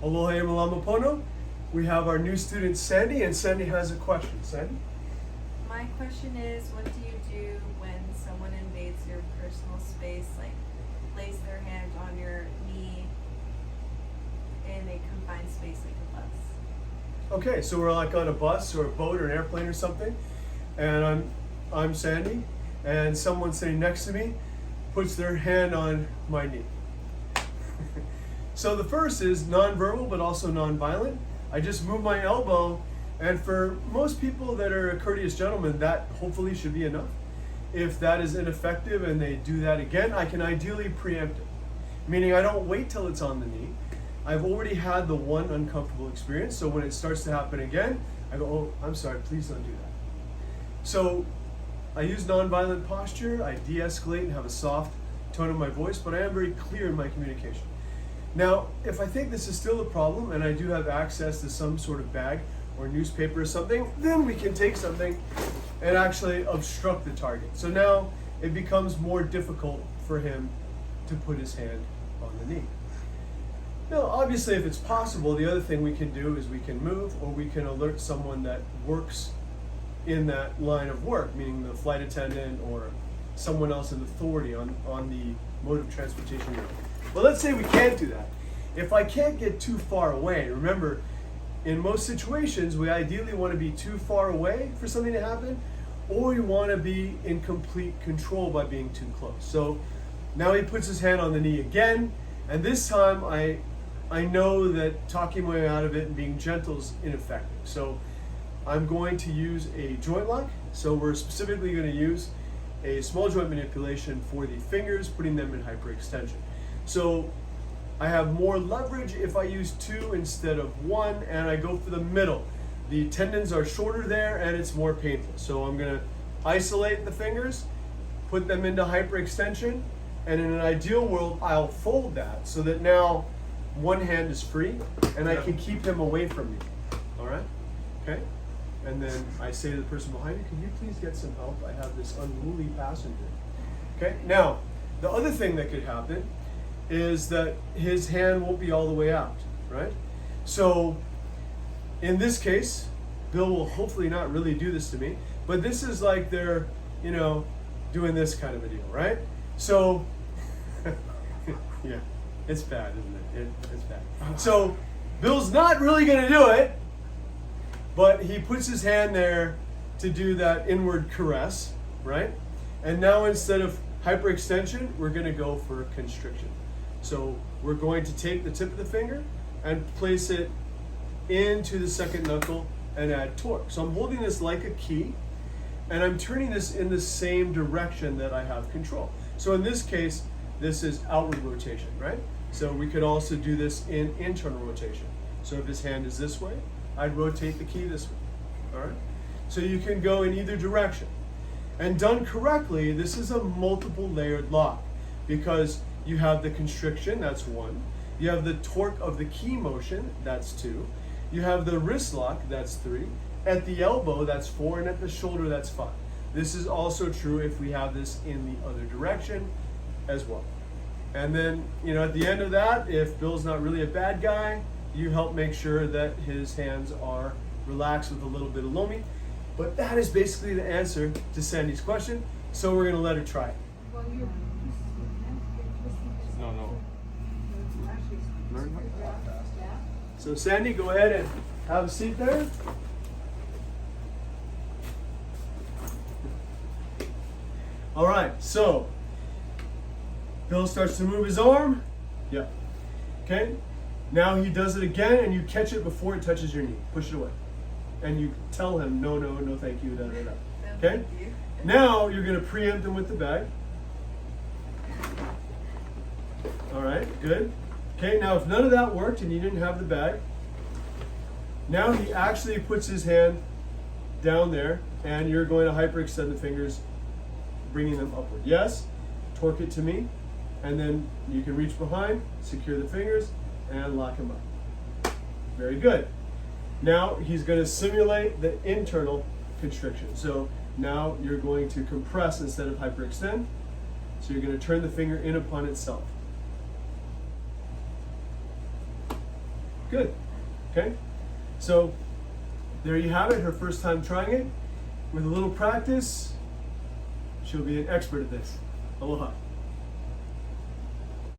Aloha e malama pono. We have our new student Sandy, and Sandy has a question. Sandy? My question is, what do you do when someone invades your personal space, like place their hand on your knee in a confined space like a bus? Okay, so we're like on a bus or a boat or an airplane or something, and I'm Sandy, and someone sitting next to me puts their hand on my knee. So the first is nonverbal, but also nonviolent. I just move my elbow, and for most people that are a courteous gentleman, that hopefully should be enough. If that is ineffective and they do that again, I can ideally preempt it. Meaning I don't wait till it's on the knee. I've already had the one uncomfortable experience, so when it starts to happen again, I go, oh, I'm sorry, please don't do that. So I use nonviolent posture, I de-escalate and have a soft tone of my voice, but I am very clear in my communication. Now, if I think this is still a problem and I do have access to some sort of bag or newspaper or something, then we can take something and actually obstruct the target. So now it becomes more difficult for him to put his hand on the knee. Now, obviously, if it's possible, the other thing we can do is we can move, or we can alert someone that works in that line of work, meaning the flight attendant or someone else in authority on the mode of transportation. But let's say we can't do that. If I can't get too far away, remember, in most situations, we ideally want to be too far away for something to happen, or we want to be in complete control by being too close. So now he puts his hand on the knee again, and this time I know that talking my way out of it and being gentle is ineffective. So I'm going to use a joint lock. So we're specifically going to use a small joint manipulation for the fingers, putting them in hyperextension. So I have more leverage if I use 2 instead of 1, and I go for the middle. The tendons are shorter there and it's more painful. So I'm going to isolate the fingers, put them into hyperextension, and in an ideal world, I'll fold that so that now one hand is free and I can keep him away from me. All right? Okay? And then I say to the person behind me, can you please get some help? I have this unruly passenger. Okay? Now, the other thing that could happen is that his hand won't be all the way out, right? So in this case, Bill will hopefully not really do this to me, but this is like they're, doing this kind of a deal, right? So, yeah, it's bad, isn't it? It's bad. So Bill's not really gonna do it, but he puts his hand there to do that inward caress, right? And now instead of hyperextension, we're gonna go for constriction. So we're going to take the tip of the finger and place it into the second knuckle and add torque. So I'm holding this like a key, and I'm turning this in the same direction that I have control. So in this case, this is outward rotation, right? So we could also do this in internal rotation. So if his hand is this way, I'd rotate the key this way, all right? So you can go in either direction. And done correctly, this is a multiple layered lock, because you have the constriction, that's 1. You have the torque of the key motion, that's 2. You have the wrist lock, that's 3. At the elbow, that's 4, and at the shoulder, that's 5. This is also true if we have this in the other direction as well. And then, at the end of that, if Bill's not really a bad guy, you help make sure that his hands are relaxed with a little bit of lomi. But that is basically the answer to Sandy's question, so we're going to let her try it. No. So Sandy, go ahead and have a seat there. All right, so Bill starts to move his arm. Yeah. Okay. Now he does it again, and you catch it before it touches your knee. Push it away. And you tell him, no, thank you, da, da, da. Okay? Now you're going to preempt him with the bag. All right, good. Okay, now if none of that worked and you didn't have the bag, now he actually puts his hand down there, and you're going to hyperextend the fingers, bringing them upward. Yes, torque it to me, and then you can reach behind, secure the fingers, and lock him up. Very good. Now he's going to simulate the internal constriction. So now you're going to compress instead of hyperextend. So you're going to turn the finger in upon itself. Good. Okay? So there you have it, her first time trying it. With a little practice, she'll be an expert at this. Aloha.